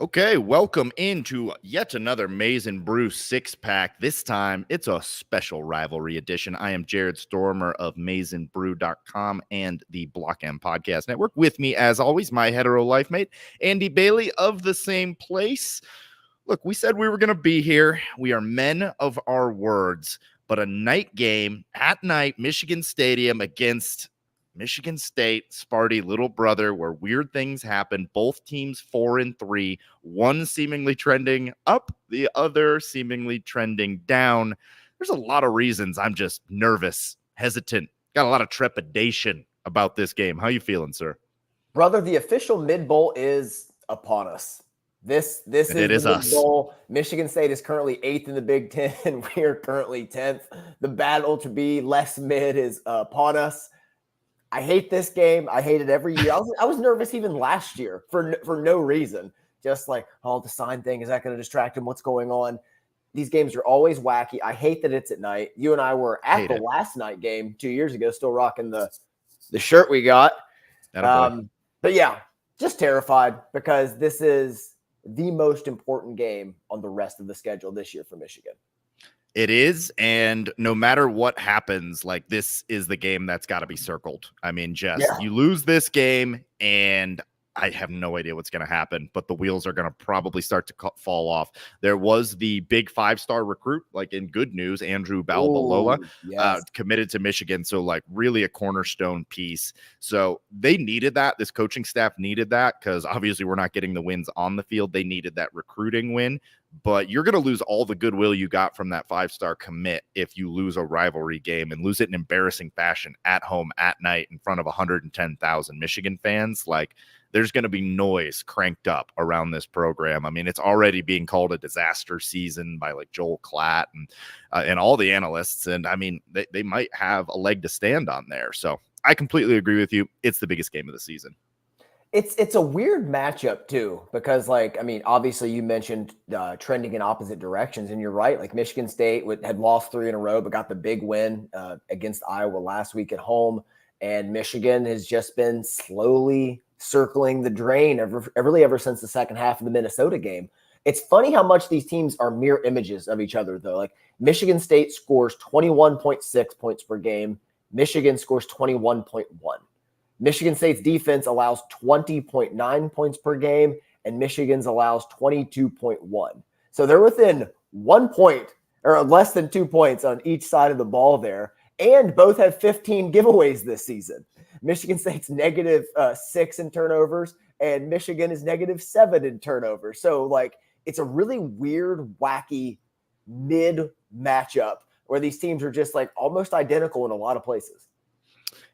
Okay, welcome into yet another Maize and Brew six-pack. This time, it's a special rivalry edition. I am Jared Stormer of MaizeandBrew.com and the Block M Podcast Network. With me, as always, my hetero life mate, Andy Bailey of the same place. Look, we said we were going to be here. We are men of our words, but a night game at night, Michigan Stadium against Michigan State, Sparty, little brother, where weird things happen. Both teams 4-3, one seemingly trending up, the other seemingly trending down. There's a lot of reasons I'm just nervous, hesitant, got a lot of trepidation about this game. How you feeling, sir? Brother, the official mid-bowl is upon us. This is the mid-bowl. Michigan State is currently 8th in the Big Ten. We are currently 10th. The battle to be less mid is upon us. I hate this game. I hate it every year. I was nervous even last year for no reason. Just like, the sign thing, is that going to distract him? What's going on? These games are always wacky. I hate that it's at night. You and I were at the last night game 2 years ago, still rocking the shirt we got. But yeah, just terrified because this is the most important game on the rest of the schedule this year for Michigan. It is, and no matter what happens, like, this is the game that's got to be circled. I mean, you lose this game, and I have no idea what's going to happen, but the wheels are going to probably start to fall off. There was the big 5-star recruit, like, in good news, Andrew Balbaloa, committed to Michigan, so, like, really a cornerstone piece. So they needed that. This coaching staff needed that because obviously we're not getting the wins on the field. They needed that recruiting win. But you're going to lose all the goodwill you got from that 5-star commit if you lose a rivalry game and lose it in embarrassing fashion at home at night in front of 110,000 Michigan fans. Like, there's going to be noise cranked up around this program. I mean, it's already being called a disaster season by like Joel Klatt and all the analysts. And I mean, they might have a leg to stand on there. So I completely agree with you. It's the biggest game of the season. It's a weird matchup too, because obviously you mentioned trending in opposite directions, and you're right. Like, Michigan State had lost 3 in a row, but got the big win against Iowa last week at home, and Michigan has just been slowly circling the drain ever since the second half of the Minnesota game. It's funny how much these teams are mirror images of each other, though. Like, Michigan State scores 21.6 points per game. Michigan scores 21.1. Michigan State's defense allows 20.9 points per game, and Michigan's allows 22.1. So they're within 1 point or less than 2 points on each side of the ball there, and both have 15 giveaways this season. Michigan State's -6 in turnovers, and Michigan is -7 in turnovers. So, like, it's a really weird, wacky mid matchup where these teams are just like almost identical in a lot of places.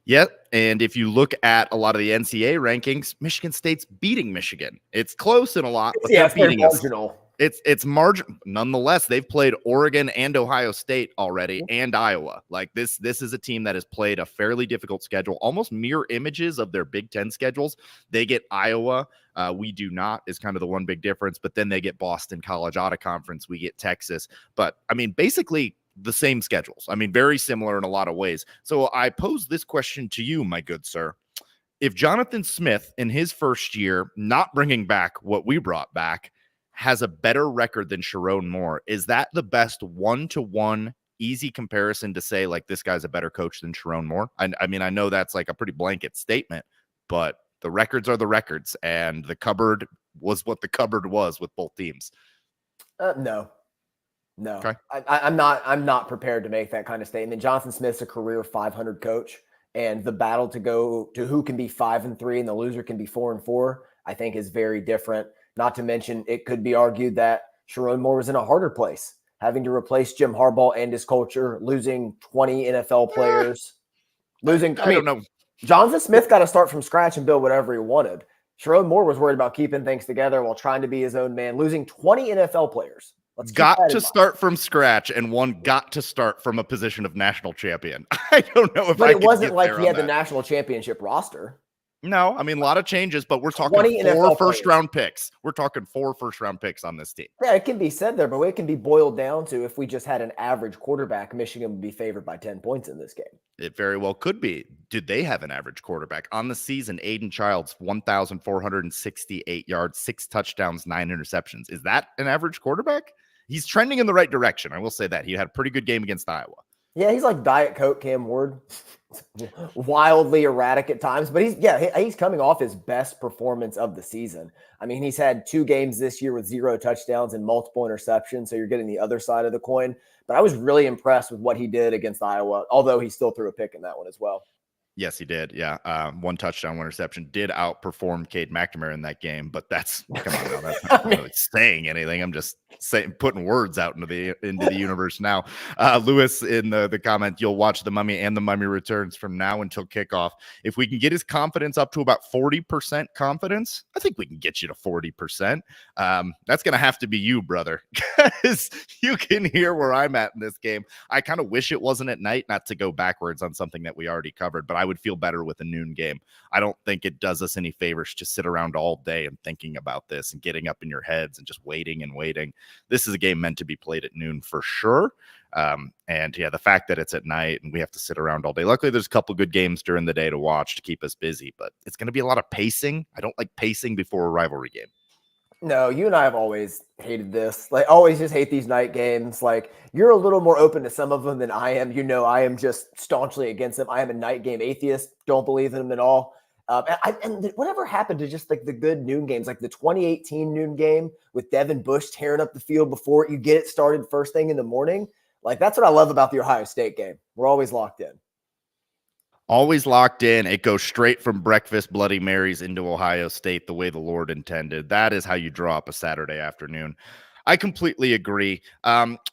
Yep, and if you look at a lot of the NCAA rankings, Michigan State's beating Michigan. It's close in a lot, but they're beating us. It's margin. Nonetheless, they've played Oregon and Ohio State already, and Iowa. Like, this is a team that has played a fairly difficult schedule, almost mirror images of their Big Ten schedules. They get Iowa. We do not, is kind of the one big difference, but then they get Boston College out of conference. We get Texas. But, I mean, basically the same schedules. I mean, very similar in a lot of ways. So I pose this question to you, my good sir. If Jonathan Smith in his first year, not bringing back what we brought back, has a better record than Sharon Moore, is that the best one-to-one easy comparison to say, like, this guy's a better coach than Sharon Moore? I mean, I know that's like a pretty blanket statement, but the records are the records, and the cupboard was what the cupboard was with both teams. No. Okay. I'm not prepared to make that kind of statement. Jonathan Smith's a career 500 coach, and the battle to go to who can be 5-3 and the loser can be 4-4, I think, is very different. Not to mention, it could be argued that Sharon Moore was in a harder place, having to replace Jim Harbaugh and his culture, losing 20 NFL players, I don't know. Jonathan Smith got to start from scratch and build whatever he wanted. Sharon Moore was worried about keeping things together while trying to be his own man, losing 20 NFL players. Got to start from scratch, and one got to start from a position of national champion. I don't know if but it wasn't like he had the national championship roster. No, I mean, a lot of changes, but we're talking 4 first-round picks. We're talking 4 first-round picks on this team. Yeah, it can be said there, but it can be boiled down to if we just had an average quarterback, Michigan would be favored by 10 points in this game. It very well could be. Did they have an average quarterback? On the season, Aiden Childs, 1,468 yards, 6 touchdowns, 9 interceptions. Is that an average quarterback? He's trending in the right direction. I will say that. He had a pretty good game against Iowa. Yeah, he's like Diet Coke Cam Ward. Wildly erratic at times, but he's coming off his best performance of the season. I mean, he's had 2 games this year with 0 touchdowns and multiple interceptions, so you're getting the other side of the coin. But I was really impressed with what he did against Iowa, although he still threw a pick in that one as well. Yes, he did. Yeah. 1 touchdown, 1 interception. Did outperform Cade McNamara in that game, but that's come on now. That's not really saying anything. I'm just putting words out into the universe now. Lewis in the comment, you'll watch The Mummy and The Mummy Returns from now until kickoff. If we can get his confidence up to about 40% confidence, I think we can get you to 40%. That's going to have to be you, brother, because you can hear where I'm at in this game. I kind of wish it wasn't at night, not to go backwards on something that we already covered, but I would feel better with a noon game. I don't think it does us any favors to sit around all day and thinking about this and getting up in your heads and just waiting and waiting. This is a game meant to be played at noon for sure. And yeah, the fact that it's at night and we have to sit around all day. Luckily, there's a couple good games during the day to watch to keep us busy, but it's going to be a lot of pacing. I don't like pacing before a rivalry game. No, you and I have always hated this. Like, always just hate these night games. Like, you're a little more open to some of them than I am. You know, I am just staunchly against them. I am a night game atheist. Don't believe in them at all. And whatever happened to just like the good noon games, like the 2018 noon game with Devin Bush tearing up the field before you get it started first thing in the morning? Like, that's what I love about the Ohio State game. We're always locked in. Always locked in. It goes straight from breakfast Bloody Marys into Ohio State the way the Lord intended. That is how you draw up a Saturday afternoon. I completely agree.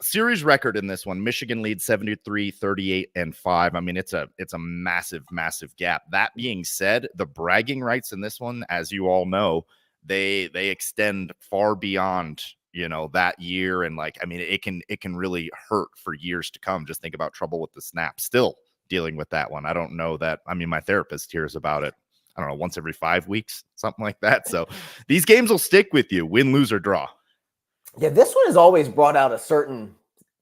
Series record in this one, Michigan leads 73, 38, and 5. I mean, it's a massive, massive gap. That being said, the bragging rights in this one, as you all know, they extend far beyond, you know, that year. And like, I mean, it can really hurt for years to come. Just think about trouble with the snap. Still dealing with that one. I don't know that. I mean, my therapist hears about it, I don't know, once every 5 weeks, something like that. So these games will stick with you, win, lose, or draw. Yeah, this one has always brought out a certain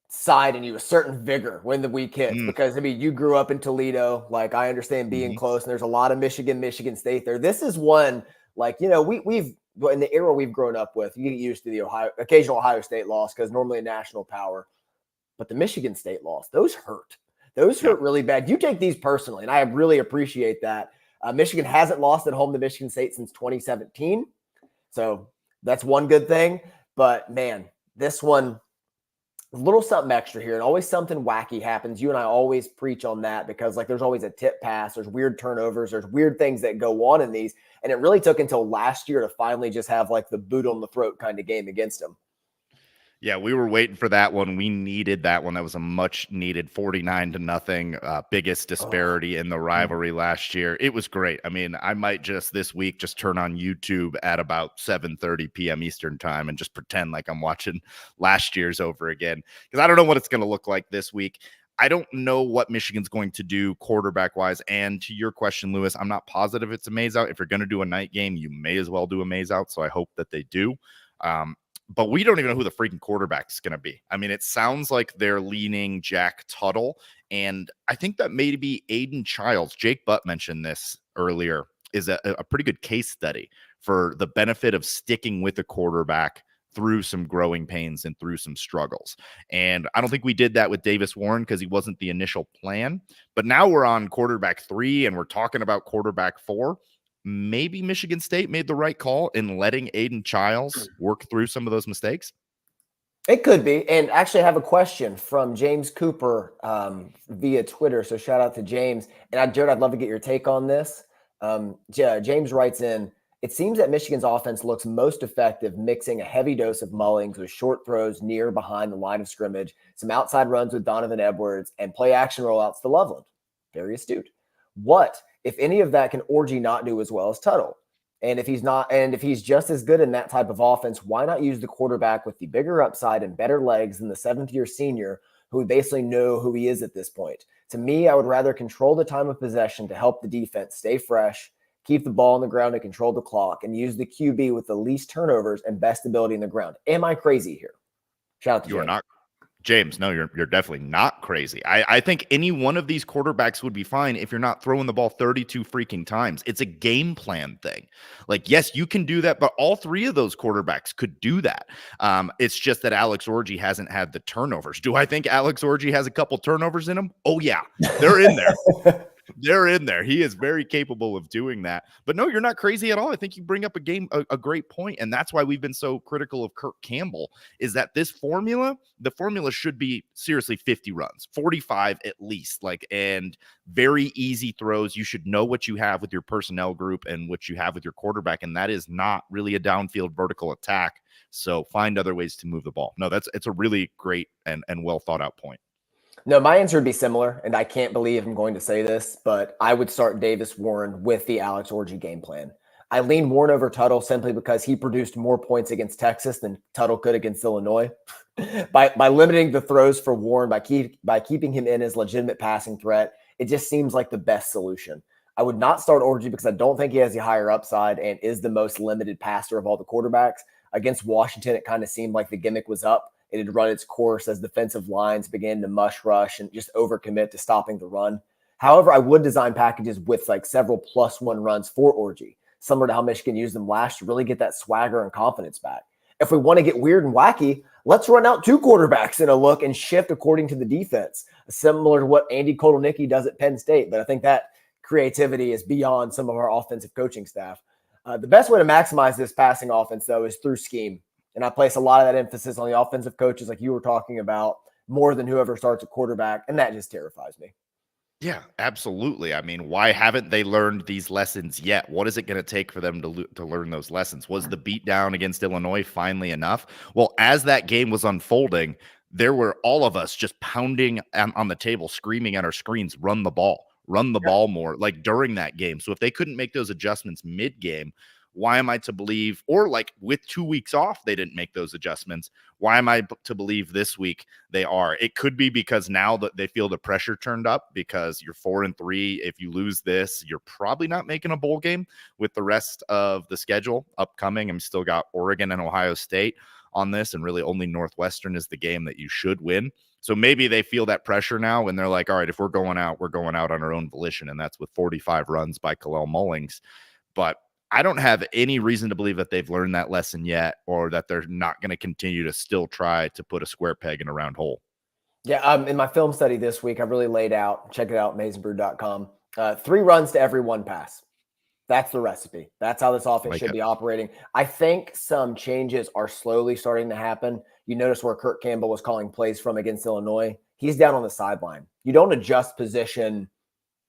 side in you, a certain vigor when the week hits, because I mean, you grew up in Toledo. Like, I understand being close, and there's a lot of Michigan State there. This is one, like, you know, we've in the era we've grown up with, you get used to the occasional Ohio State loss because normally a national power, but the Michigan State loss, those hurt. Those hurt really bad. You take these personally, and I really appreciate that. Michigan hasn't lost at home to Michigan State since 2017. So that's one good thing. But, man, this one, a little something extra here, and always something wacky happens. You and I always preach on that because, like, there's always a tip pass. There's weird turnovers. There's weird things that go on in these. And it really took until last year to finally just have, like, the boot on the throat kind of game against them. Yeah, we were waiting for that one. We needed that one. That was a much needed 49-0, biggest disparity in the rivalry last year. It was great. I mean, I might just this week just turn on YouTube at about 7:30 p.m. Eastern time and just pretend like I'm watching last year's over again, because I don't know what it's going to look like this week. I don't know what Michigan's going to do quarterback-wise. And to your question, Lewis, I'm not positive it's a Maize out. If you're going to do a night game, you may as well do a Maize out. So I hope that they do. But we don't even know who the freaking quarterback's going to be. I mean, it sounds like they're leaning Jack Tuttle, and I think that maybe Aiden Childs, Jake Butt mentioned this earlier, is a pretty good case study for the benefit of sticking with a quarterback through some growing pains and through some struggles. And I don't think we did that with Davis Warren because he wasn't the initial plan. But now we're on quarterback 3 and we're talking about quarterback 4. Maybe Michigan State made the right call in letting Aiden Childs work through some of those mistakes. It could be. And actually, I have a question from James Cooper via Twitter. So shout out to James. And Jared, I'd love to get your take on this. James writes in, it seems that Michigan's offense looks most effective mixing a heavy dose of Mullings with short throws near behind the line of scrimmage, some outside runs with Donovan Edwards, and play action rollouts to Loveland. Very astute. What, if any of that, can Orji not do as well as Tuttle? And if he's just as good in that type of offense, why not use the quarterback with the bigger upside and better legs than the 7th-year senior who we basically know who he is at this point? To me, I would rather control the time of possession to help the defense stay fresh, keep the ball on the ground and control the clock, and use the QB with the least turnovers and best ability in the ground. Am I crazy here? Shout out to You are James. not. James, no, you're definitely not crazy. I think any one of these quarterbacks would be fine if you're not throwing the ball 32 freaking times. It's a game plan thing. Like, yes, you can do that, but all three of those quarterbacks could do that. It's just that Alex Orji hasn't had the turnovers. Do I think Alex Orji has a couple turnovers in him? Oh, yeah, they're in there. They're in there. He is very capable of doing that. But no, you're not crazy at all. I think you bring up a great point, and that's why we've been so critical of Kirk Campbell, is that the formula should be seriously 50 runs, 45 at least, and very easy throws. You should know what you have with your personnel group and what you have with your quarterback, and that is not really a downfield vertical attack. So find other ways to move the ball. No, it's a really great and well thought out point. No, my answer would be similar, and I can't believe I'm going to say this, but I would start Davis Warren with the Alex Orji game plan. I lean Warren over Tuttle simply because he produced more points against Texas than Tuttle could against Illinois. by limiting the throws for Warren, by keeping him in as legitimate passing threat, it just seems like the best solution. I would not start Orji because I don't think he has the higher upside and is the most limited passer of all the quarterbacks. Against Washington, it kind of seemed like the gimmick was up. It had run its course as defensive lines began to mush rush and just overcommit to stopping the run. However, I would design packages with several +1 runs for Orji, similar to how Michigan used them last to really get that swagger and confidence back. If we want to get weird and wacky, let's run out 2 quarterbacks in a look and shift according to the defense, similar to what Andy Kotelnicki does at Penn State. But I think that creativity is beyond some of our offensive coaching staff. The best way to maximize this passing offense, though, is through scheme. And I place a lot of that emphasis on the offensive coaches like you were talking about more than whoever starts at quarterback. And that just terrifies me. Yeah, absolutely. I mean, why haven't they learned these lessons yet? What is it going to take for them to learn those lessons? Was the beatdown against Illinois finally enough? Well, as that game was unfolding, there were all of us just pounding on the table, screaming at our screens, run the ball more, during that game. So if they couldn't make those adjustments mid-game, why am I to believe, or with 2 weeks off, they didn't make those adjustments? Why am I to believe this week they are? It could be because now that they feel the pressure turned up because you're 4-3. If you lose this, you're probably not making a bowl game with the rest of the schedule upcoming. I'm still got Oregon and Ohio State on this, and really only Northwestern is the game that you should win. So maybe they feel that pressure now and they're like, all right, if we're going out on our own volition. And that's with 45 runs by Kalel Mullings. But I don't have any reason to believe that they've learned that lesson yet, or that they're not going to continue to still try to put a square peg in a round hole. Yeah, in my film study this week, I really laid out, check it out, maizebrew.com, 3 runs to every 1 pass. That's the recipe. That's how this offense should be operating. I think some changes are slowly starting to happen. You notice where Kirk Campbell was calling plays from against Illinois. He's down on the sideline. You don't adjust position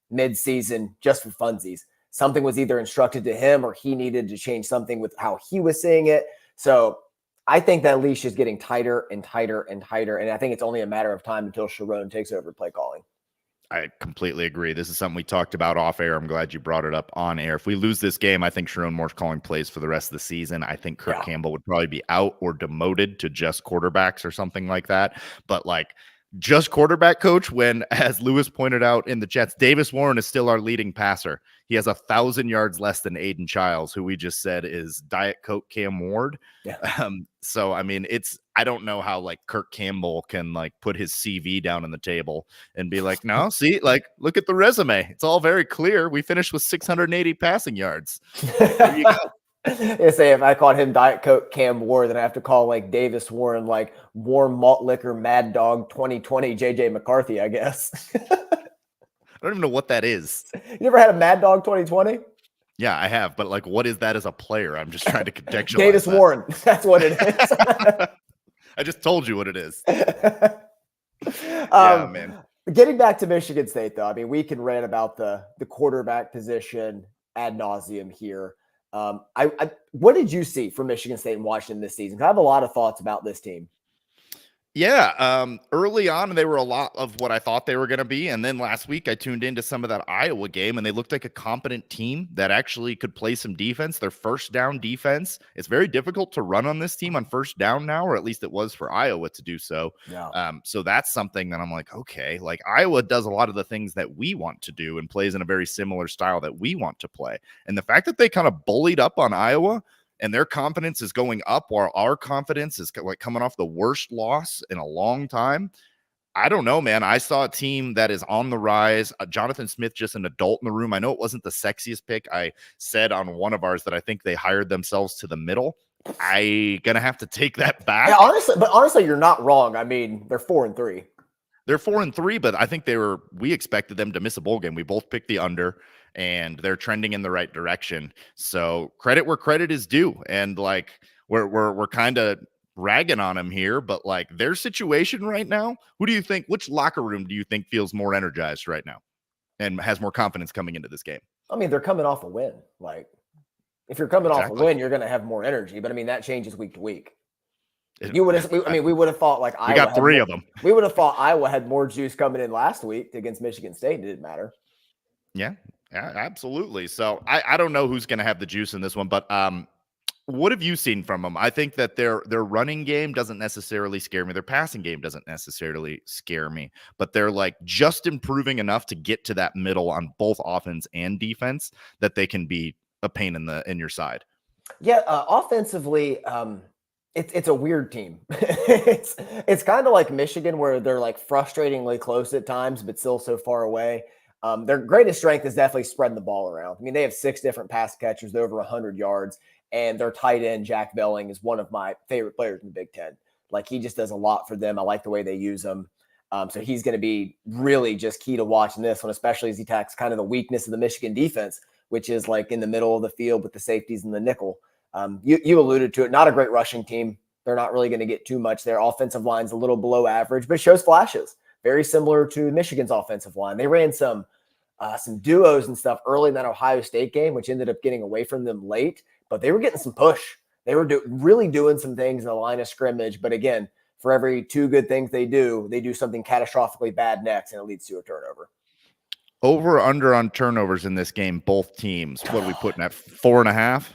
mid-season just for funsies. Something was either instructed to him or he needed to change something with how he was saying it. So I think that leash is getting tighter and tighter and tighter. And I think it's only a matter of time until Sharon takes over play calling. I completely agree. This is something we talked about off air. I'm glad you brought it up on air. If we lose this game, I think Sharon Moore's calling plays for the rest of the season. I think Kirk Campbell would probably be out or demoted to just quarterbacks or something like that. But just quarterback coach, when, as Lewis pointed out in the chats, Davis Warren is still our leading passer. He has 1,000 yards less than Aiden Childs, who we just said is Diet Coke Cam Ward. Yeah. So, I mean, I don't know how Kirk Campbell can put his CV down on the table and be like, no, see, look at the resume. It's all very clear. We finished with 680 passing yards. There you go. Say if I called him Diet Coke Cam Ward, then I have to call Davis Warren Warm Malt Liquor Mad Dog 2020 JJ McCarthy, I guess. I don't even know what that is. You never had a Mad Dog 2020? Yeah, I have, but what is that as a player? I'm just trying to contextualize. Davis Warren, that's what it is. I just told you what it is. Yeah, man. Getting back to Michigan State, though, I mean, we can rant about the quarterback position ad nauseum here. What did you see from Michigan State and Washington this season? I have a lot of thoughts about this team. Yeah, early on, they were a lot of what I thought they were going to be. And then last week, I tuned into some of that Iowa game, and they looked like a competent team that actually could play some defense. Their first down defense, it's very difficult to run on this team on first down now, or at least it was for Iowa to do so. Yeah. So that's something that I'm like, okay, like Iowa does a lot of the things that we want to do and plays in a very similar style that we want to play. And the fact that they kind of bullied up on Iowa, and their confidence is going up while our confidence is like coming off the worst loss in a long time. I don't know, man. I saw a team that is on the rise. Jonathan Smith, just an adult in the room. I know it wasn't the sexiest pick. I said on one of ours that I think they hired themselves to the middle. I gonna have to take that back. Yeah, honestly, you're not wrong. I mean, they're 4-3. They're 4-3, but I think we expected them to miss a bowl game. We both picked the under, and they're trending in the right direction. So credit where credit is due. And like we're kind of ragging on them here, but like their situation right now, which locker room do you think feels more energized right now and has more confidence coming into this game? I mean, they're coming off a win. Like if you're coming off a win, you're going to have more energy, but I mean, that changes week to week. We would have thought like we got three of them. We would have thought Iowa had more juice coming in last week against Michigan State. It didn't matter. Yeah, absolutely. So I don't know who's going to have the juice in this one, but what have you seen from them? I think that their running game doesn't necessarily scare me. Their passing game doesn't necessarily scare me, but they're like just improving enough to get to that middle on both offense and defense that they can be a pain in your side. Yeah, offensively, it's a weird team. it's kind of like Michigan, where they're like frustratingly close at times, but still so far away. Their greatest strength is definitely spreading the ball around. I mean, they have 6 different pass catchers, they're over 100 yards, and their tight end, Jack Belling, is one of my favorite players in the Big Ten. Like, he just does a lot for them. I like the way they use him. So he's going to be really just key to watching this one, especially as he attacks kind of the weakness of the Michigan defense, which is like in the middle of the field with the safeties and the nickel. You alluded to it. Not a great rushing team. They're not really going to get too much. Their offensive line's a little below average, but it shows flashes. Very similar to Michigan's offensive line. They ran some duos and stuff early in that Ohio State game, which ended up getting away from them late, but they were getting some push. They were really doing some things in the line of scrimmage. But again, for every 2 good things they do something catastrophically bad next, and it leads to a turnover. Over under on turnovers in this game, both teams. What are we putting at 4.5?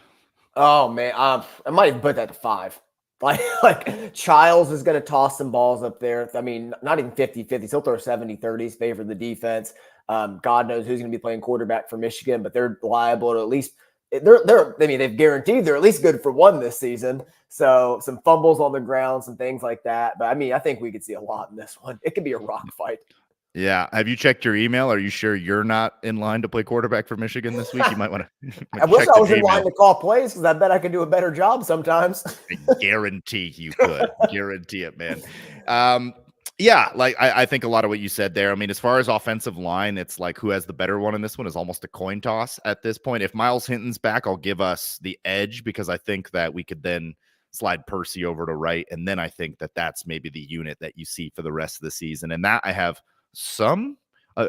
Oh man, I might even put that to 5. Like Childs is going to toss some balls up there. I mean, not even 50-50. He'll throw 70-30s, favor the defense. God knows who's going to be playing quarterback for Michigan, but they're liable to at least they've guaranteed they're at least good for 1 this season. So some fumbles on the ground, some things like that. But I mean, I think we could see a lot in this one. It could be a rock fight. Yeah. Have you checked your email? Are you sure you're not in line to play quarterback for Michigan this week? You might want to. I wish I was in line to call plays, because I bet I could do a better job sometimes. I guarantee you could. Guarantee it, man. Yeah, like I think a lot of what you said there. I mean, as far as offensive line, it's like who has the better one in this one is almost a coin toss at this point. If Miles Hinton's back, I'll give us the edge, because I think that we could then slide Percy over to right. And then I think that that's maybe the unit that you see for the rest of the season. And that I have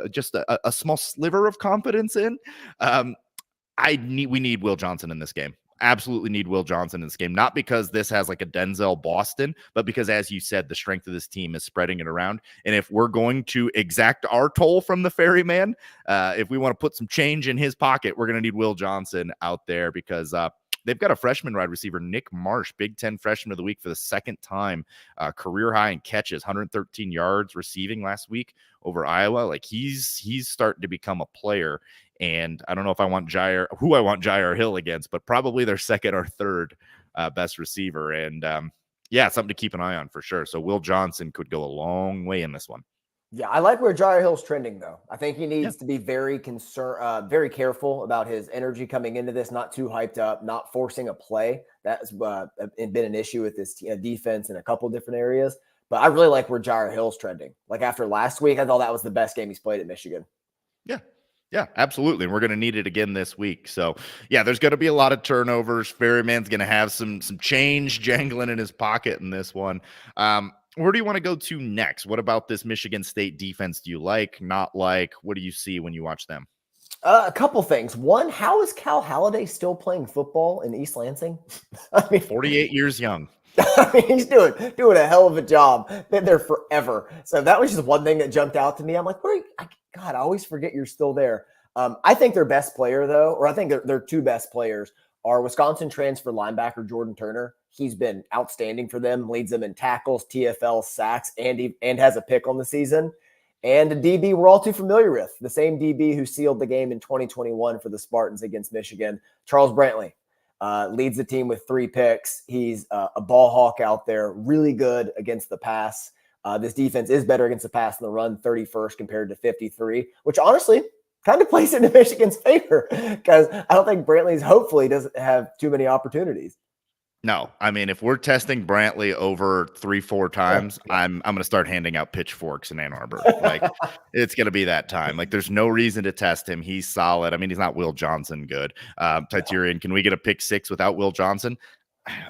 just a small sliver of confidence in. We need Will Johnson in this game. Absolutely need Will Johnson in this game, not because this has like a Denzel Boston, but because, as you said, the strength of this team is spreading it around. And if we're going to exact our toll from the ferryman, if we want to put some change in his pocket, we're going to need Will Johnson out there, because they've got a freshman wide receiver, Nick Marsh, Big Ten Freshman of the Week for the 2nd time, career high in catches, 113 yards receiving last week over Iowa. Like he's starting to become a player. And I don't know if I want Jair Hill against, but probably their 2nd or 3rd best receiver. And yeah, something to keep an eye on for sure. So Will Johnson could go a long way in this one. Yeah, I like where Jair Hill's trending, though. I think he needs to be very careful about his energy coming into this, not too hyped up, not forcing a play. That's been an issue with this defense in a couple different areas. But I really like where Jair Hill's trending. Like after last week, I thought that was the best game he's played at Michigan. Yeah, absolutely. And we're going to need it again this week. So, yeah, there's going to be a lot of turnovers. Ferryman's going to have some change jangling in his pocket in this one. Where do you want to go to next? What about this Michigan State defense do you like, not like? What do you see when you watch them? A couple things. One, how is Cal Halliday still playing football in East Lansing? I mean, 48 years young. I mean, he's doing a hell of a job. Been there forever. So that was just one thing that jumped out to me. I'm like, God, I always forget you're still there. I think their best player, though, or I think their two best players are Wisconsin transfer linebacker Jordan Turner. He's been outstanding for them, leads them in tackles, TFL, sacks, and has a pick on the season. And a DB we're all too familiar with, the same DB who sealed the game in 2021 for the Spartans against Michigan, Charles Brantley. Leads the team with 3 picks. He's a ball hawk out there, really good against the pass. This defense is better against the pass than the run, 31st compared to 53, which honestly kind of plays into Michigan's favor because I don't think Brantley's hopefully doesn't have too many opportunities. No, I mean, if we're testing Brantley over 3-4 times, I'm going to start handing out pitchforks in Ann Arbor. Like, it's going to be that time. Like, there's no reason to test him. He's solid. I mean, he's not Will Johnson good. Titurian, can we get a pick 6 without Will Johnson?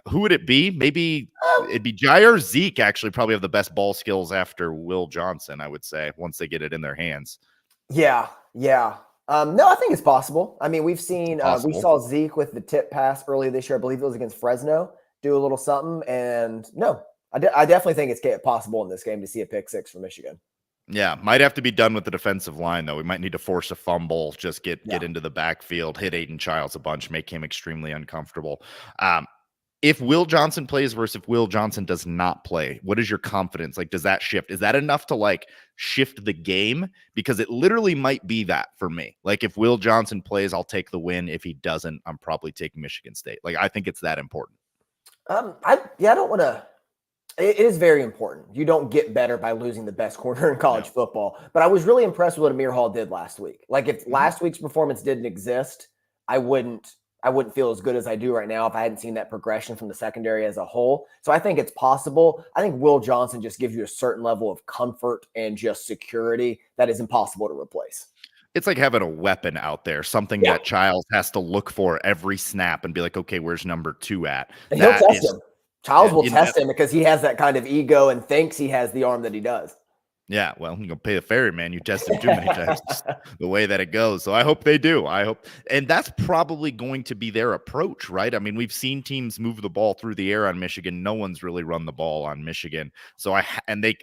Who would it be? Maybe it'd be Jair. Zeke actually probably have the best ball skills after Will Johnson, I would say, once they get it in their hands. Yeah. No, I think it's possible. I mean, we've seen we saw Zeke with the tip pass earlier this year. I believe it was against Fresno, do a little something. And no, I definitely think it's possible in this game to see a pick 6 for Michigan. Yeah, might have to be done with the defensive line, though. We might need to force a fumble, just get into the backfield, hit Aiden Childs a bunch, make him extremely uncomfortable. If Will Johnson plays versus if Will Johnson does not play, what is your confidence? Like, does that shift? Is that enough to like shift the game? Because it literally might be that for me. Like, if Will Johnson plays, I'll take the win. If he doesn't, I'm probably taking Michigan State. Like, I think it's that important. I don't want to. It is very important. You don't get better by losing the best corner in college football. But I was really impressed with what Amir Hall did last week. Like, if last week's performance didn't exist, I wouldn't feel as good as I do right now if I hadn't seen that progression from the secondary as a whole. So I think it's possible. I think Will Johnson just gives you a certain level of comfort and just security that is impossible to replace. It's like having a weapon out there, something that Childs has to look for every snap and be like, okay, where's number 2 at? And he'll test him. Childs will test him because he has that kind of ego and thinks he has the arm that he does. Yeah, well, you're going to pay the ferryman. You test him too many times, the way that it goes. So I hope they do. And that's probably going to be their approach, right? I mean, we've seen teams move the ball through the air on Michigan. No one's really run the ball on Michigan. So the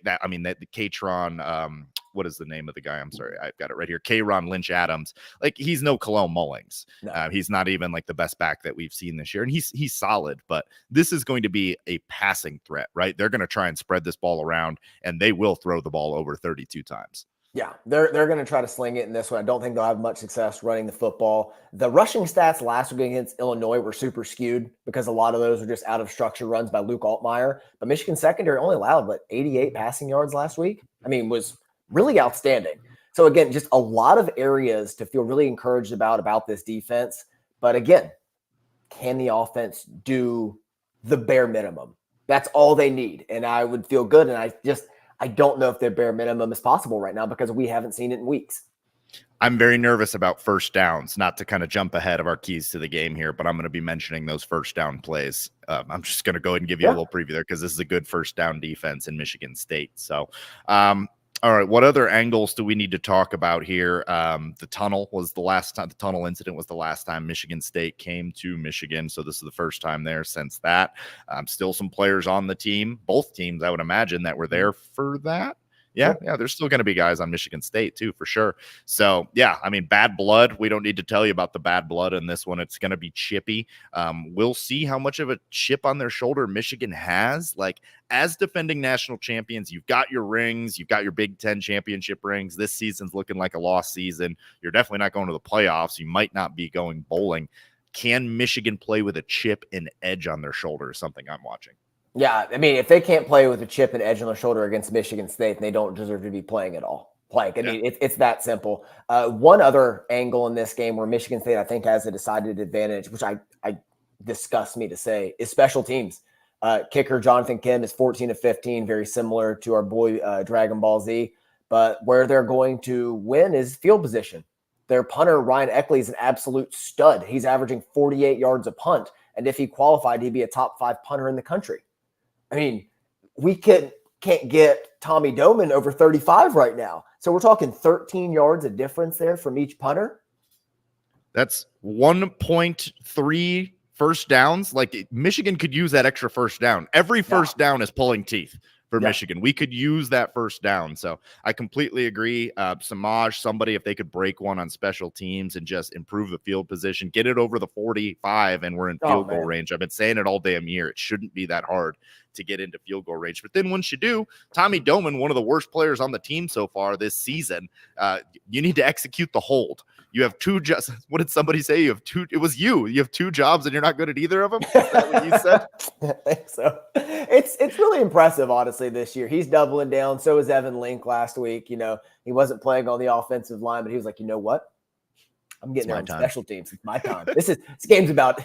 Katron, what is the name of the guy? I'm sorry, I've got it right here. K'Ron Lynch Adams. Like, he's no Cologne Mullings. No. He's not even like the best back that we've seen this year. And he's solid, but this is going to be a passing threat, right? They're going to try and spread this ball around, and they will throw the ball over 32 times. Yeah, they're going to try to sling it in this one. I don't think they'll have much success running the football. The rushing stats last week against Illinois were super skewed because a lot of those were just out of structure runs by Luke Altmaier. But Michigan secondary only allowed 88 passing yards last week. I mean, was really outstanding. So again, just a lot of areas to feel really encouraged about this defense. But again, can the offense do the bare minimum? That's all they need. And I would feel good. And I don't know if their bare minimum is possible right now because we haven't seen it in weeks. I'm very nervous about first downs, not to kind of jump ahead of our keys to the game here, but I'm going to be mentioning those first down plays. I'm just going to go ahead and give you a little preview there because this is a good first down defense in Michigan State. So, all right, what other angles do we need to talk about here? The tunnel was the last time. The tunnel incident was the last time Michigan State came to Michigan, so this is the first time there since that. Still some players on the team, both teams, I would imagine, that were there for that. Yeah, there's still going to be guys on Michigan State too, for sure. So, yeah, I mean, bad blood. We don't need to tell you about the bad blood in this one. It's going to be chippy. We'll see how much of a chip on their shoulder Michigan has. Like, as defending national champions, you've got your rings. You've got your Big Ten championship rings. This season's looking like a lost season. You're definitely not going to the playoffs. You might not be going bowling. Can Michigan play with a chip and edge on their shoulder is something I'm watching. Yeah, I mean, if they can't play with a chip and edge on their shoulder against Michigan State, they don't deserve to be playing at all. I mean, it's that simple. One other angle in this game where Michigan State, I think, has a decided advantage, which I disgusts me to say, is special teams. Kicker Jonathan Kim is 14 of 15, very similar to our boy Dragon Ball Z. But where they're going to win is field position. Their punter, Ryan Eckley, is an absolute stud. He's averaging 48 yards a punt. And if he qualified, he'd be a top 5 punter in the country. I mean, we can't get Tommy Doman over 35 right now. So we're talking 13 yards of difference there from each punter. That's 1.3 first downs. Like Michigan could use that extra first down. Every first down is pulling teeth for Michigan. We could use that first down. So I completely agree. Samaj, somebody, if they could break one on special teams and just improve the field position, get it over the 45, and we're in field goal range. I've been saying it all damn year. It shouldn't be that hard to get into field goal range. But then once you do, Tommy Doman, one of the worst players on the team so far this season, you need to execute the hold. You have two jobs. What did somebody say? You have two. It was you. You have two jobs and you're not good at either of them. Is that what you said? I think so. It's really impressive, honestly, this year. He's doubling down. So was Evan Link last week. You know, he wasn't playing on the offensive line, but he was like, you know what? I'm getting there on special teams. It's my time. This game's about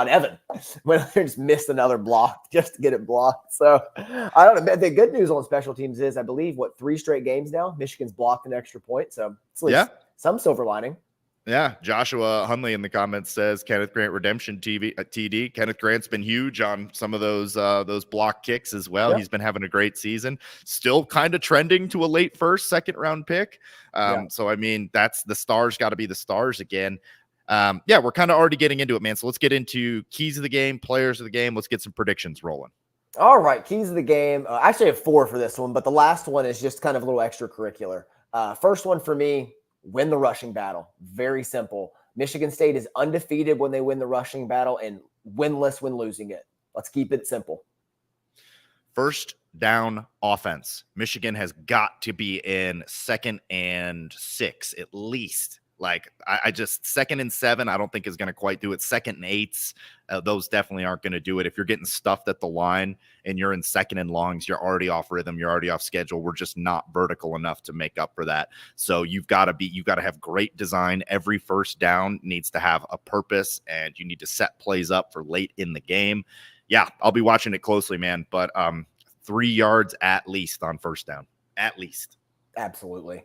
Evan. When they just missed another block just to get it blocked. So I don't know. The good news on special teams is, I believe, 3 straight games now, Michigan's blocked an extra point. So it's at least some silver lining. Yeah, Joshua Hunley in the comments says Kenneth Grant redemption TD. Kenneth Grant's been huge on some of those block kicks as well. He's been having a great season. Still kind of trending to a late second round pick. So I mean, that's the stars got to be the stars again. We're kind of already getting into it, man. So let's get into keys of the game, players of the game. Let's get some predictions rolling. All right, keys of the game. Actually, I have 4 for this one, but the last one is just kind of a little extracurricular. First one for me. Win the rushing battle. Very simple. Michigan State is undefeated when they win the rushing battle and winless when losing it. Let's keep it simple. First down offense. Michigan has got to be in 2nd and 6 at least. Like I just 2nd and 7, I don't think is going to quite do it. 2nd and 8s, those definitely aren't going to do it. If you're getting stuffed at the line and you're in 2nd and longs, you're already off rhythm. You're already off schedule. We're just not vertical enough to make up for that. So you've got to have great design. Every first down needs to have a purpose, and you need to set plays up for late in the game. Yeah, I'll be watching it closely, man. But 3 yards at least on first down, at least. Absolutely.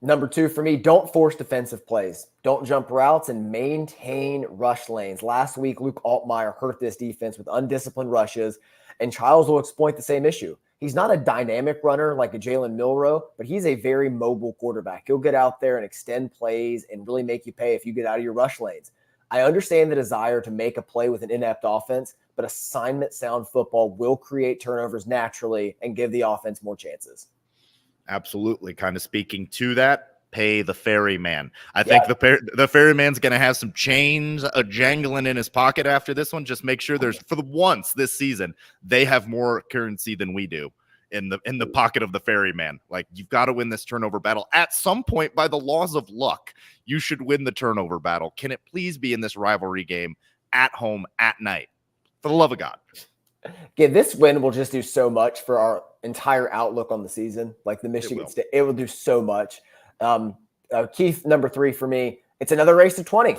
Number 2 for me, don't force defensive plays. Don't jump routes and maintain rush lanes. Last week, Luke Altmaier hurt this defense with undisciplined rushes, and Childs will exploit the same issue. He's not a dynamic runner like a Jalen Milroe, but he's a very mobile quarterback. He'll get out there and extend plays and really make you pay if you get out of your rush lanes. I understand the desire to make a play with an inept offense, but assignment sound football will create turnovers naturally and give the offense more chances. Absolutely. Kind of speaking to that, pay the ferryman. I think the ferryman's going to have some change jangling in his pocket after this one. Just make sure there's, for the once this season, they have more currency than we do in the pocket of the ferryman. Like, you've got to win this turnover battle. At some point, by the laws of luck, you should win the turnover battle. Can it please be in this rivalry game at home at night? For the love of God. Okay, this win will just do so much for our entire outlook on the season. Like the Michigan State, it will do so much. Keith, number 3 for me, it's another race to 20,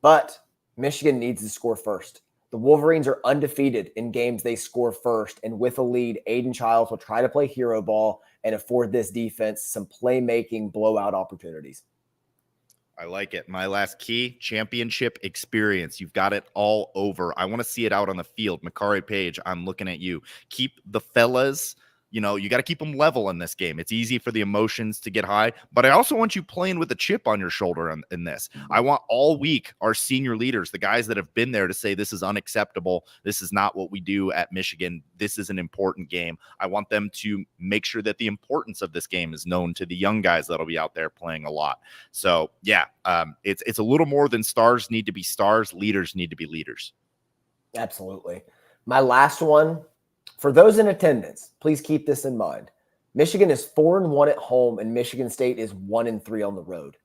but Michigan needs to score first. The Wolverines are undefeated in games they score first, and with a lead, Aiden Childs will try to play hero ball and afford this defense some playmaking blowout opportunities. I like it. My last key, championship experience. You've got it all over. I want to see it out on the field. Makari Page, I'm looking at you. Keep the fellas, you got to keep them level in this game. It's easy for the emotions to get high, but I also want you playing with a chip on your shoulder in this. I want all week our senior leaders, the guys that have been there, to say this is unacceptable. This is not what we do at Michigan. This is an important game. I want them to make sure that the importance of this game is known to the young guys that'll be out there playing a lot. So yeah, it's a little more than stars need to be stars. Leaders need to be leaders. Absolutely. My last one, for those in attendance, please keep this in mind. Michigan is 4-1 at home, and Michigan State is 1-3 on the road.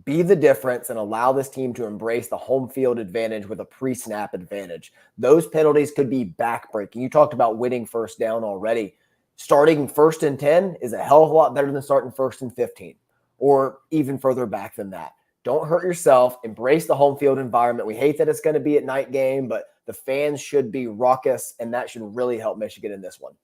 Be the difference and allow this team to embrace the home field advantage with a pre-snap advantage. Those penalties could be backbreaking. You talked about winning first down already. Starting 1st and 10 is a hell of a lot better than starting 1st and 15, or even further back than that. Don't hurt yourself. Embrace the home field environment. We hate that it's going to be a night game, but the fans should be raucous, and that should really help Michigan in this one.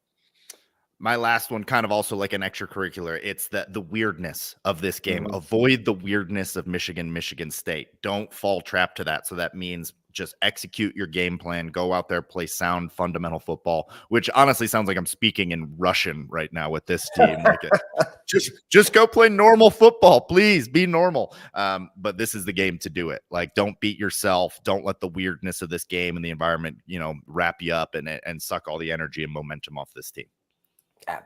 My last one, kind of also like an extracurricular. It's the weirdness of this game. Avoid the weirdness of Michigan State. Don't fall trap to that. So that means just execute your game plan, go out there, play sound fundamental football, which honestly sounds like I'm speaking in Russian right now with this team. Like just go play normal football, please be normal. But this is the game to do it. Like, don't beat yourself. Don't let the weirdness of this game and the environment, wrap you up and suck all the energy and momentum off this team.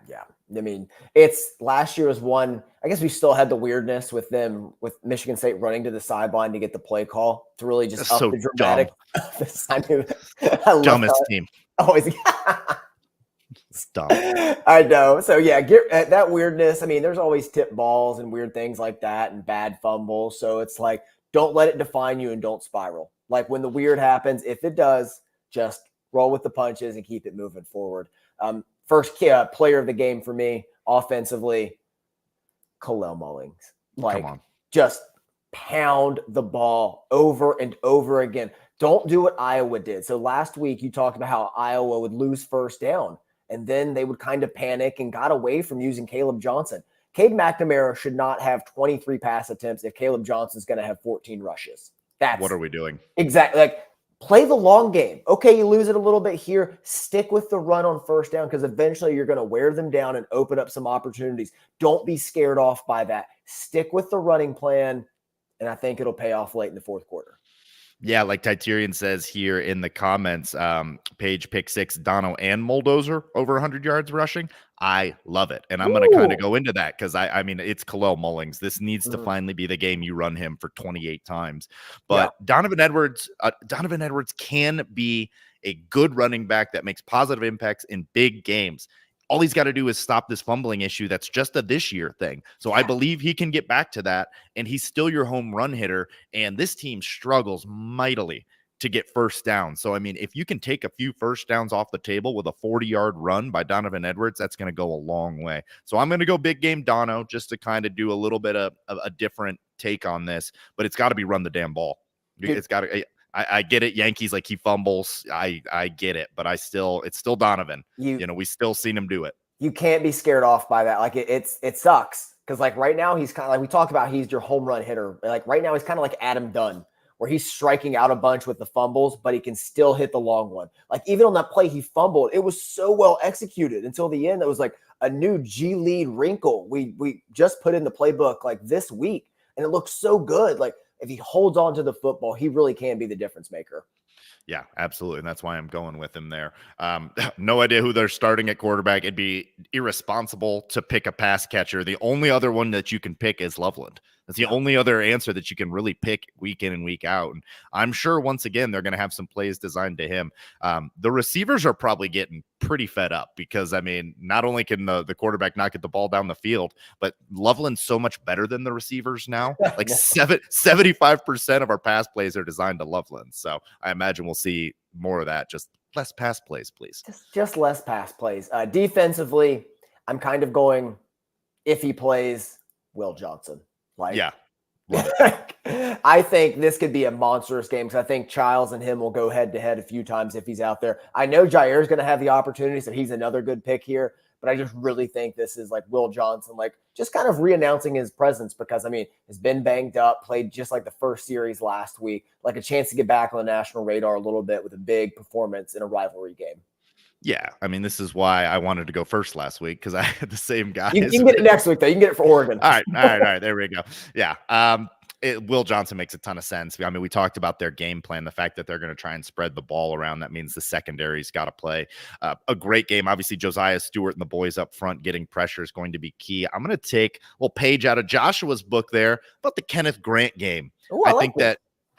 Yeah. I mean, it's last year was one. I guess we still had the weirdness with Michigan State running to the sideline to get the play call to really just up the dramatic. I love dumbest team. Always. It's dumb. I know. So yeah, get that weirdness. I mean, there's always tip balls and weird things like that and bad fumbles. So it's like, don't let it define you and don't spiral. Like when the weird happens, if it does, just roll with the punches and keep it moving forward. First player of the game for me, offensively, Khalil Mullings. Like, just pound the ball over and over again. Don't do what Iowa did. So last week you talked about how Iowa would lose first down, and then they would kind of panic and got away from using Caleb Johnson. Cade McNamara should not have 23 pass attempts if Caleb Johnson's going to have 14 rushes. What are we doing? Exactly. Like, play the long game. Okay, you lose it a little bit here. Stick with the run on first down because eventually you're going to wear them down and open up some opportunities. Don't be scared off by that. Stick with the running plan, and I think it'll pay off late in the fourth quarter. Yeah, like Titurian says here in the comments, Page pick 6, Dono and Moldozer over 100 yards rushing. I love it. And I'm going to kind of go into that because, I mean, it's Khalil Mullings. This needs to finally be the game you run him for 28 times. But Donovan Edwards can be a good running back that makes positive impacts in big games. All he's got to do is stop this fumbling issue. That's just a this year thing. So I believe he can get back to that, and he's still your home run hitter. And this team struggles mightily to get first down. So, I mean, if you can take a few first downs off the table with a 40-yard run by Donovan Edwards, that's going to go a long way. So I'm going to go big game Dono just to kind of do a little bit of a different take on this, but it's got to be run the damn ball. It's got to. I get it. Yankees, like, he fumbles. I get it, but it's still Donovan. We still seen him do it. You can't be scared off by that. Like it sucks. Cause like right now he's kind of like, we talked about, he's your home run hitter. Like right now he's kind of like Adam Dunn, where he's striking out a bunch with the fumbles, but he can still hit the long one. Like even on that play, he fumbled. It was so well executed until the end. That was like a new G lead wrinkle. We just put in the playbook like this week, and it looks so good. Like, if he holds on to the football, he really can be the difference maker. Yeah, absolutely. And that's why I'm going with him there. No idea who they're starting at quarterback. It'd be irresponsible to pick a pass catcher. The only other one that you can pick is Loveland. That's the only other answer that you can really pick week in and week out. And I'm sure, once again, they're going to have some plays designed to him. The receivers are probably getting pretty fed up because, I mean, not only can the quarterback not get the ball down the field, but Loveland's so much better than the receivers now. Like 75% of our pass plays are designed to Loveland. So I imagine we'll see more of that. Just less pass plays, please. Just less pass plays. Defensively, I'm kind of going, if he plays, Will Johnson. I think this could be a monstrous game because I think Childs and him will go head to head a few times if he's out there. I know Jair's going to have the opportunity, so he's another good pick here. But I just really think this is like Will Johnson, like just kind of re-announcing his presence because, I mean, has been banged up, played just like the first series last week, like a chance to get back on the national radar a little bit with a big performance in a rivalry game. Yeah, I mean, this is why I wanted to go first last week because I had the same guys. You can get it next week, though. You can get it for Oregon. All right. There we go. Yeah. Will Johnson makes a ton of sense. I mean, we talked about their game plan, the fact that they're going to try and spread the ball around. That means the secondary's got to play a great game. Obviously, Josiah Stewart and the boys up front getting pressure is going to be key. I'm going to take a little page out of Joshua's book there about the Kenneth Grant game. Ooh,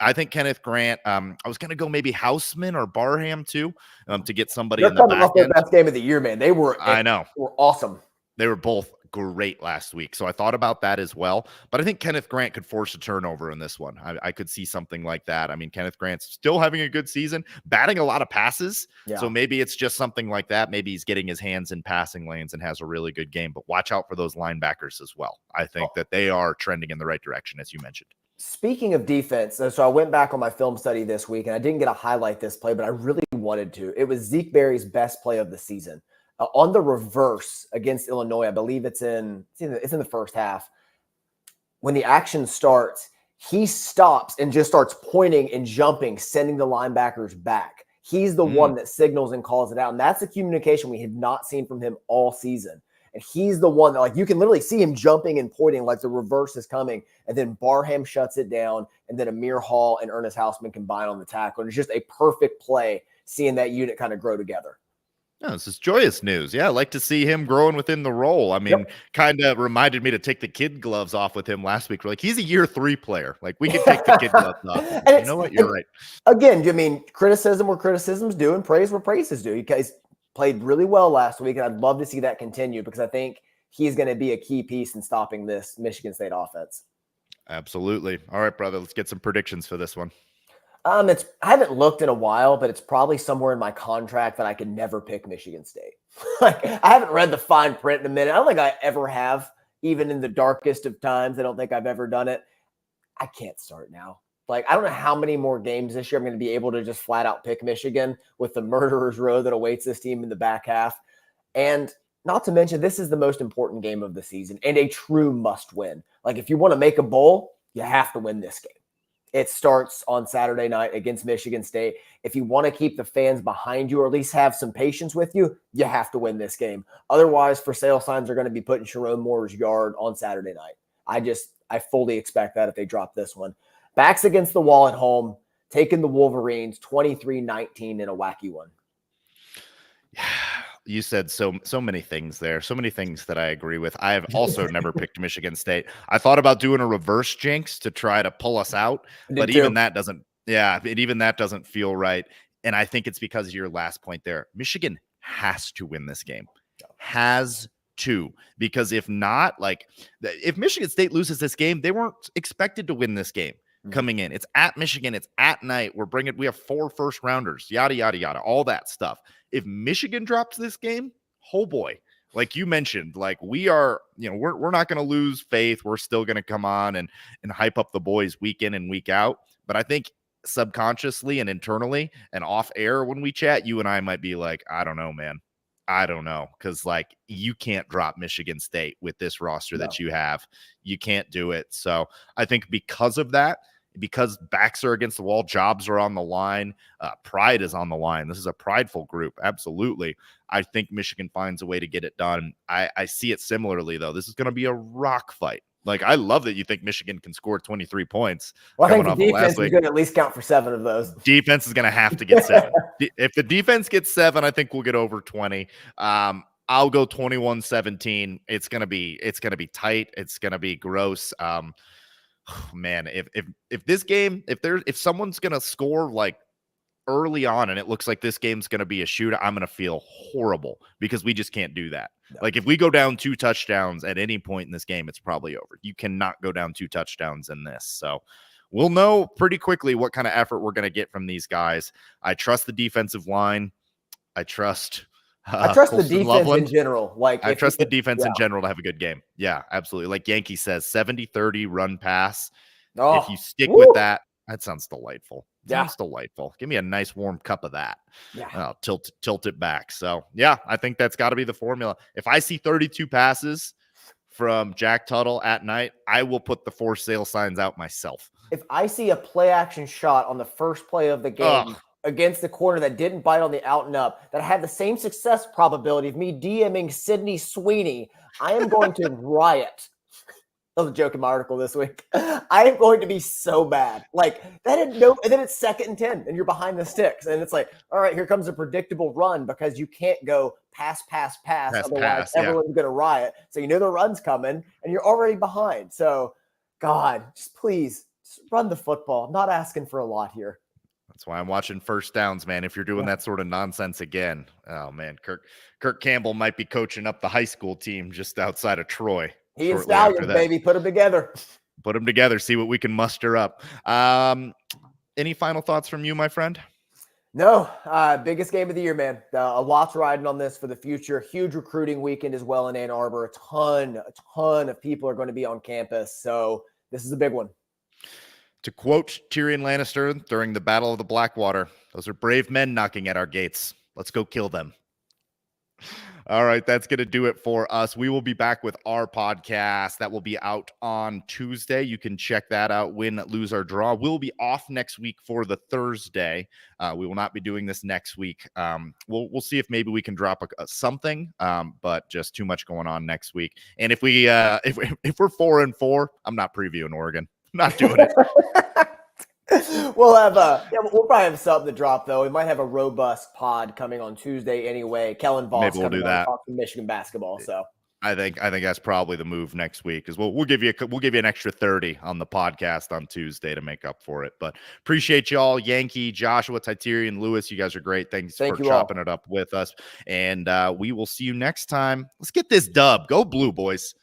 I think Kenneth Grant, I was going to go maybe Houseman or Barham too, to get somebody in the back off their best game of the year, man. They were awesome. They were both great last week. So I thought about that as well. But I think Kenneth Grant could force a turnover in this one. I could see something like that. I mean, Kenneth Grant's still having a good season, batting a lot of passes. Yeah. So maybe it's just something like that. Maybe he's getting his hands in passing lanes and has a really good game. But watch out for those linebackers as well. I think that they are trending in the right direction, as you mentioned. Speaking of defense, so I went back on my film study this week, and I didn't get to highlight this play, but I really wanted to. It was Zeke Berry's best play of the season. On the reverse against Illinois, I believe it's in the first half. When the action starts, he stops and just starts pointing and jumping, sending the linebackers back. He's the one that signals and calls it out. And that's the communication we have not seen from him all season. And he's the one that, like, you can literally see him jumping and pointing like the reverse is coming. And then Barham shuts it down. And then Amir Hall and Ernest Hausman combine on the tackle. And it's just a perfect play seeing that unit kind of grow together. Oh, this is joyous news. Yeah, I like to see him growing within the role. I mean, kind of reminded me to take the kid gloves off with him last week. We're like, he's a year 3 player. Like, we can take the kid gloves off. You know what? You're right. Again, I mean, criticism where criticism's due and praise where praise is due. You guys played really well last week, and I'd love to see that continue because I think he's going to be a key piece in stopping this Michigan State offense. Absolutely. All right, brother, let's get some predictions for this one. I haven't looked in a while, but it's probably somewhere in my contract that I could never pick Michigan State. Like, I haven't read the fine print in a minute. I don't think I ever have, even in the darkest of times. I don't think I've ever done it. I can't start now. Like, I don't know how many more games this year I'm going to be able to just flat out pick Michigan with the murderer's row that awaits this team in the back half. And not to mention, this is the most important game of the season and a true must win. Like, if you want to make a bowl, you have to win this game. It starts on Saturday night against Michigan State. If you want to keep the fans behind you or at least have some patience with you, you have to win this game. Otherwise, for sale signs are going to be put in Sharon Moore's yard on Saturday night. I fully expect that if they drop this one. Backs against the wall at home, taking the Wolverines 23-19 in a wacky one. You said so many things there, so many things that I agree with. I have also never picked Michigan State. I thought about doing a reverse jinx to try to pull us out, but even that doesn't feel right. And I think it's because of your last point there. Michigan has to win this game. Has to, because if not, like, if Michigan State loses this game, they weren't expected to win this game coming in. It's at Michigan. It's at night. We have 4 first rounders, yada, yada, yada, all that stuff. If Michigan drops this game, oh boy, like you mentioned, like we're not going to lose faith. We're still going to come on and hype up the boys week in and week out. But I think subconsciously and internally and off air when we chat, you and I might be like, I don't know, man. I don't know. Cause like you can't drop Michigan State with this roster that you have. You can't do it. So I think because of that, because backs are against the wall, jobs are on the line, pride is on the line. This is a prideful group. Absolutely. I think Michigan finds a way to get it done. I see it similarly, though. This is going to be a rock fight. Like, I love that you think Michigan can score 23 points. Well, I think the defense is going to at least count for 7 of those. Defense is going to have to get 7. If the defense gets 7, I think we'll get over 20. I'll go 21-17. It's going to be tight. It's going to be gross. Man, if this game, if someone's going to score like early on and it looks like this game's going to be a shootout, I'm going to feel horrible because we just can't do that. No. Like if we go down 2 touchdowns at any point in this game, it's probably over. You cannot go down 2 touchdowns in this. So we'll know pretty quickly what kind of effort we're going to get from these guys. I trust the defensive line. I trust the defense in general. Like I trust the defense in general to have a good game. Yeah, absolutely. Like Yankee says, 70-30 run pass. If you stick with that sounds delightful. Sounds delightful. Give me a nice warm cup of that. Yeah. Tilt it back. So yeah, I think that's got to be the formula. If I see 32 passes from Jack Tuttle at night, I will put the for sale signs out myself. If I see a play action shot on the first play of the game against the corner that didn't bite on the out and up, that had the same success probability of me DMing Sydney Sweeney, I am going to riot. That was a joke in my article this week. I am going to be so bad. Like that had no, and then it's 2nd and 10 and you're behind the sticks. And it's like, all right, here comes a predictable run because you can't go pass. Otherwise everyone's going to riot. So you know the run's coming and you're already behind. So God, just please just run the football. I'm not asking for a lot here. That's why I'm watching first downs, man. If you're doing that sort of nonsense again, oh man, Kirk Campbell might be coaching up the high school team just outside of Troy. He and Stallions, baby. Put them together. Put them together. See what we can muster up. Any final thoughts from you, my friend? No. Biggest game of the year, man. A lot's riding on this for the future. Huge recruiting weekend as well in Ann Arbor. A ton of people are going to be on campus. So this is a big one. To quote Tyrion Lannister during the Battle of the Blackwater, those are brave men knocking at our gates. Let's go kill them. All right, that's going to do it for us. We will be back with our podcast that will be out on Tuesday. You can check that out, win, lose, or draw. We'll be off next week for the Thursday. We will not be doing this next week. We'll see if maybe we can drop something, but just too much going on next week. And if we're 4-4, I'm not previewing Oregon. I'm not doing it. We'll probably have something to drop though. We might have a robust pod coming on Tuesday anyway. Kellen Voss maybe we'll do that. Talk Michigan basketball. So I think that's probably the move next week, because we'll give you an extra 30 on the podcast on Tuesday to make up for it. But appreciate y'all, Yankee, Joshua, Titerian, Lewis. You guys are great. Thanks for chopping it up with us, and we will see you next time. Let's get this dub. Go Blue, boys.